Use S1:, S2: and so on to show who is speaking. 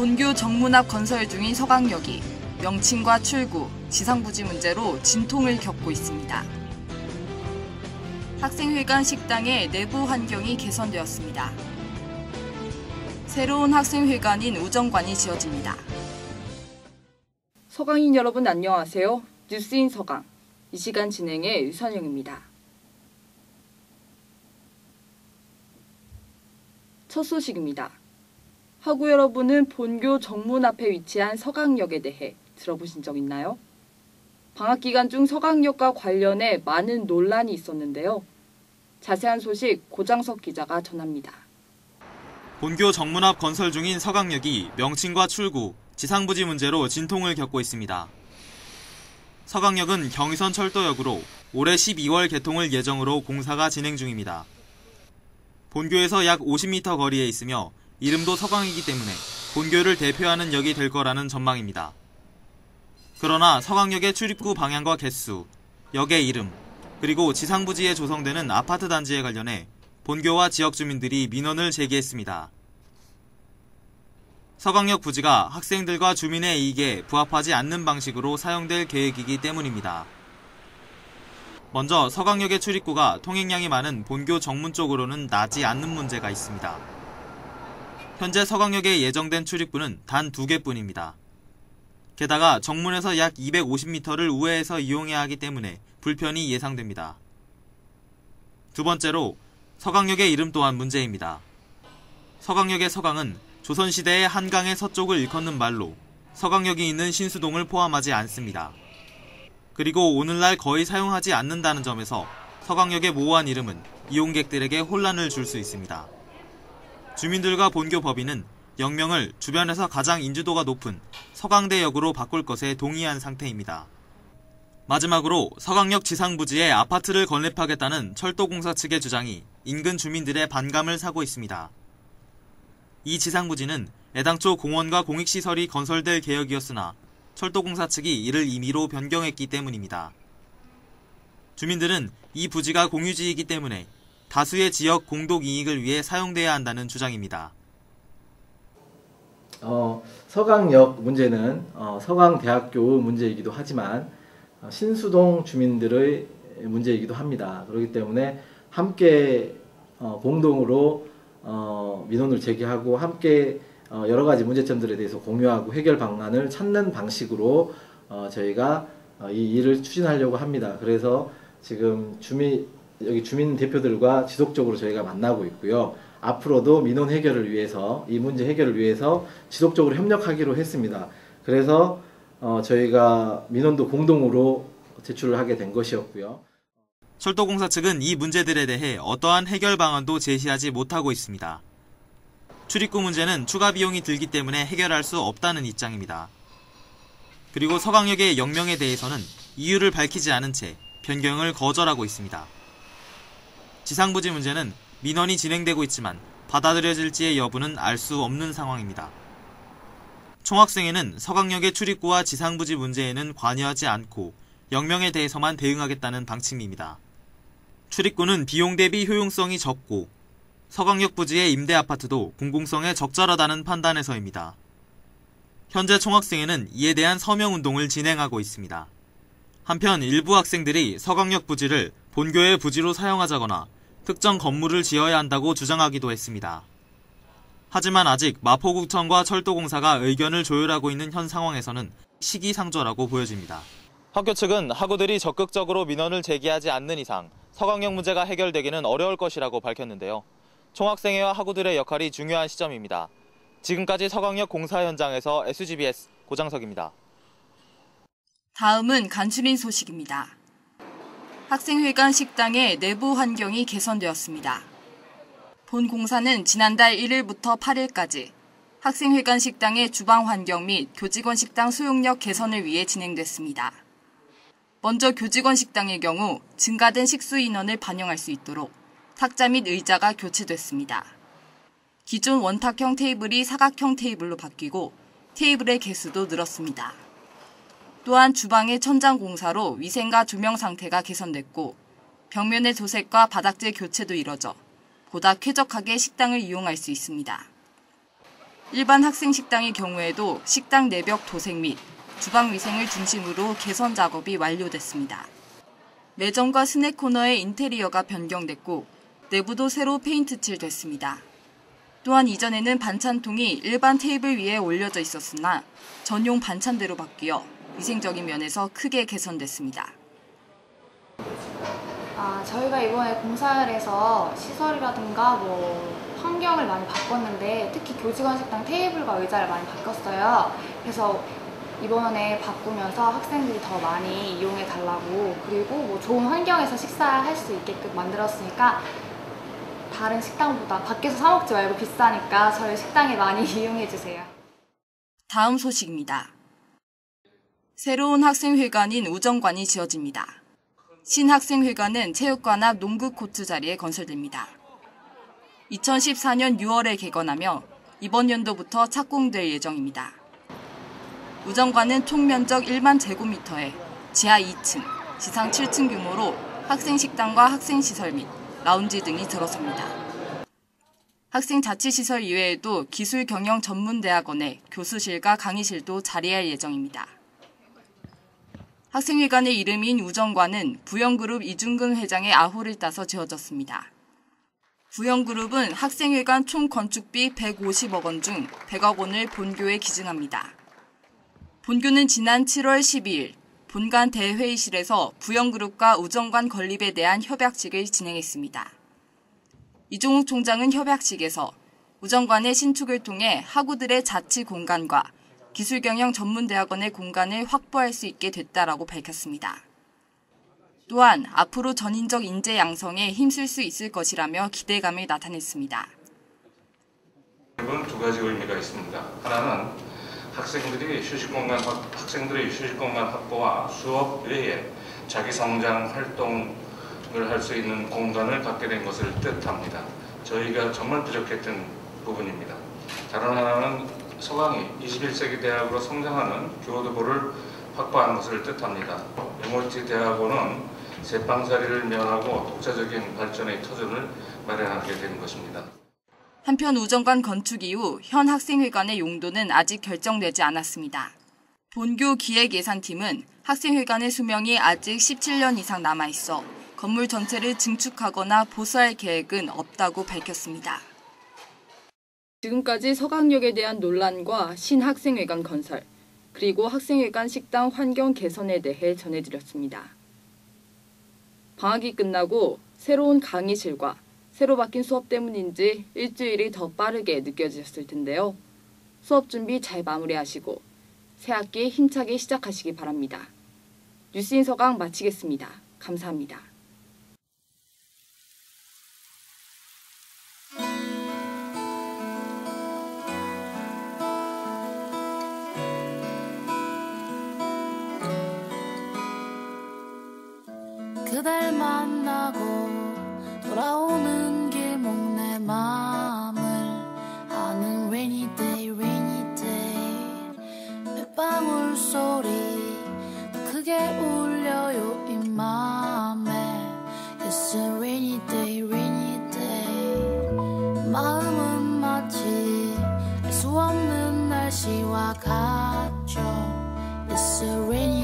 S1: 본교 정문 앞 건설 중인 서강역이 명칭과 출구, 지상부지 문제로 진통을 겪고 있습니다. 학생회관 식당의 내부 환경이 개선되었습니다. 새로운 학생회관인 우정관이 지어집니다. 서강인 여러분 안녕하세요. 뉴스인 서강. 이 시간 진행의 유선영입니다. 첫 소식입니다. 학우 여러분은 본교 정문 앞에 위치한 서강역에 대해 들어보신 적 있나요? 방학 기간 중 서강역과 관련해 많은 논란이 있었는데요. 자세한 소식 고장석 기자가 전합니다.
S2: 본교 정문 앞 건설 중인 서강역이 명칭과 출구, 지상부지 문제로 진통을 겪고 있습니다. 서강역은 경의선 철도역으로 올해 12월 개통을 예정으로 공사가 진행 중입니다. 본교에서 약 50m 거리에 있으며 이름도 서강이기 때문에 본교를 대표하는 역이 될 거라는 전망입니다. 그러나 서강역의 출입구 방향과 개수, 역의 이름, 그리고 지상부지에 조성되는 아파트 단지에 관련해 본교와 지역 주민들이 민원을 제기했습니다. 서강역 부지가 학생들과 주민의 이익에 부합하지 않는 방식으로 사용될 계획이기 때문입니다. 먼저 서강역의 출입구가 통행량이 많은 본교 정문 쪽으로는 나지 않는 문제가 있습니다. 현재 서강역에 예정된 출입구는 단 2개뿐입니다. 게다가 정문에서 약 250m를 우회해서 이용해야 하기 때문에 불편이 예상됩니다. 두 번째로 서강역의 이름 또한 문제입니다. 서강역의 서강은 조선시대의 한강의 서쪽을 일컫는 말로 서강역이 있는 신수동을 포함하지 않습니다. 그리고 오늘날 거의 사용하지 않는다는 점에서 서강역의 모호한 이름은 이용객들에게 혼란을 줄 수 있습니다. 주민들과 본교 법인은 역명을 주변에서 가장 인지도가 높은 서강대역으로 바꿀 것에 동의한 상태입니다. 마지막으로 서강역 지상부지에 아파트를 건립하겠다는 철도공사 측의 주장이 인근 주민들의 반감을 사고 있습니다. 이 지상부지는 애당초 공원과 공익시설이 건설될 계획이었으나 철도공사 측이 이를 임의로 변경했기 때문입니다. 주민들은 이 부지가 공유지이기 때문에 다수의 지역 공동 이익을 위해 사용돼야 한다는 주장입니다.
S3: 서강역 문제는 서강대학교 문제이기도 하지만 신수동 주민들의 문제이기도 합니다. 그렇기 때문에 함께 공동으로 민원을 제기하고 함께 여러 가지 문제점들에 대해서 공유하고 해결 방안을 찾는 방식으로 저희가 이 일을 추진하려고 합니다. 그래서 지금 여기 주민 대표들과 지속적으로 저희가 만나고 있고요. 앞으로도 민원 해결을 위해서, 이 문제 해결을 위해서 지속적으로 협력하기로 했습니다. 그래서 저희가 민원도 공동으로 제출을 하게 된 것이었고요.
S2: 철도공사 측은 이 문제들에 대해 어떠한 해결 방안도 제시하지 못하고 있습니다. 출입구 문제는 추가 비용이 들기 때문에 해결할 수 없다는 입장입니다. 그리고 서강역의 역명에 대해서는 이유를 밝히지 않은 채 변경을 거절하고 있습니다. 지상부지 문제는 민원이 진행되고 있지만 받아들여질지의 여부는 알 수 없는 상황입니다. 총학생회는 서강역의 출입구와 지상부지 문제에는 관여하지 않고 역명에 대해서만 대응하겠다는 방침입니다. 출입구는 비용 대비 효용성이 적고 서강역 부지의 임대 아파트도 공공성에 적절하다는 판단에서입니다. 현재 총학생회는 이에 대한 서명운동을 진행하고 있습니다. 한편 일부 학생들이 서강역 부지를 본교의 부지로 사용하자거나 특정 건물을 지어야 한다고 주장하기도 했습니다. 하지만 아직 마포구청과 철도공사가 의견을 조율하고 있는 현 상황에서는 시기상조라고 보여집니다. 학교 측은 학우들이 적극적으로 민원을 제기하지 않는 이상 서강역 문제가 해결되기는 어려울 것이라고 밝혔는데요. 총학생회와 학우들의 역할이 중요한 시점입니다. 지금까지 서강역 공사 현장에서 SGBS 고장석입니다.
S1: 다음은 간추린 소식입니다. 학생회관 식당의 내부 환경이 개선되었습니다. 본 공사는 지난달 1일부터 8일까지 학생회관 식당의 주방 환경 및 교직원 식당 소용력 개선을 위해 진행됐습니다. 먼저 교직원 식당의 경우 증가된 식수 인원을 반영할 수 있도록 탁자 및 의자가 교체됐습니다. 기존 원탁형 테이블이 사각형 테이블로 바뀌고 테이블의 개수도 늘었습니다. 또한 주방의 천장 공사로 위생과 조명 상태가 개선됐고 벽면의 도색과 바닥재 교체도 이뤄져 보다 쾌적하게 식당을 이용할 수 있습니다. 일반 학생 식당의 경우에도 식당 내벽 도색 및 주방 위생을 중심으로 개선 작업이 완료됐습니다. 매점과 스낵 코너의 인테리어가 변경됐고 내부도 새로 페인트 칠됐습니다. 또한 이전에는 반찬통이 일반 테이블 위에 올려져 있었으나 전용 반찬대로 바뀌어 위생적인 면에서 크게 개선됐습니다.
S4: 저희가 이번에 공사를 해서 시설이라든가 환경을 많이 바꿨는데 특히 교직원 식당 테이블과 의자를 많이 바꿨어요. 그래서 이번에 바꾸면서 학생들이 더 많이 이용해 달라고, 그리고 좋은 환경에서 식사할 수 있게끔 만들었으니까 다른 식당보다 밖에서 사 먹지 말고 비싸니까 저희 식당에 많이 이용해 주세요.
S1: 다음 소식입니다. 새로운 학생회관인 우정관이 지어집니다. 신학생회관은 체육관 앞 농구 코트 자리에 건설됩니다. 2014년 6월에 개건하며 이번 연도부터 착공될 예정입니다. 우정관은 총 면적 1만 제곱미터에 지하 2층, 지상 7층 규모로 학생식당과 학생시설 및 라운지 등이 들어섭니다. 학생 자치시설 이외에도 기술경영전문대학원의 교수실과 강의실도 자리할 예정입니다. 학생회관의 이름인 우정관은 부영그룹 이중근 회장의 아호를 따서 지어졌습니다. 부영그룹은 학생회관 총 건축비 150억 원 중 100억 원을 본교에 기증합니다. 본교는 지난 7월 12일 본관 대회의실에서 부영그룹과 우정관 건립에 대한 협약식을 진행했습니다. 이종욱 총장은 협약식에서 우정관의 신축을 통해 학우들의 자치 공간과 기술경영 전문대학원의 공간을 확보할 수 있게 됐다라고 밝혔습니다. 또한 앞으로 전인적 인재 양성에 힘쓸 수 있을 것이라며 기대감을 나타냈습니다.
S5: 이건 두 가지 의미가 있습니다. 하나는 학생들의 휴식 공간 확보와 수업 외에 자기 성장 활동을 할 수 있는 공간을 갖게 된 것을 뜻합니다. 저희가 정말 부족했던 부분입니다. 다른 하나는 서강이 21세기 대학으로 성장하는 교두보를 확보한 것을 뜻합니다. MOT 대학원은 세방살이를 면하고 독자적인 발전의 터전을 마련하게 된 것입니다.
S1: 한편 우정관 건축 이후 현 학생회관의 용도는 아직 결정되지 않았습니다. 본교 기획예산팀은 학생회관의 수명이 아직 17년 이상 남아있어 건물 전체를 증축하거나 보수할 계획은 없다고 밝혔습니다. 지금까지 서강역에 대한 논란과 신학생회관 건설, 그리고 학생회관 식당 환경 개선에 대해 전해드렸습니다. 방학이 끝나고 새로운 강의실과 새로 바뀐 수업 때문인지 일주일이 더 빠르게 느껴지셨을 텐데요. 수업 준비 잘 마무리하시고 새 학기 힘차게 시작하시기 바랍니다. 뉴스인 서강 마치겠습니다. 감사합니다.
S6: 그댈 만나고 돌아오는 길목 내 맘을 아는 rainy day rainy day 빗방울 소리 더 크게 울려요 이 맘에 It's a rainy day rainy day 마음은 마치 알 수 없는 날씨와 같죠 It's a rainy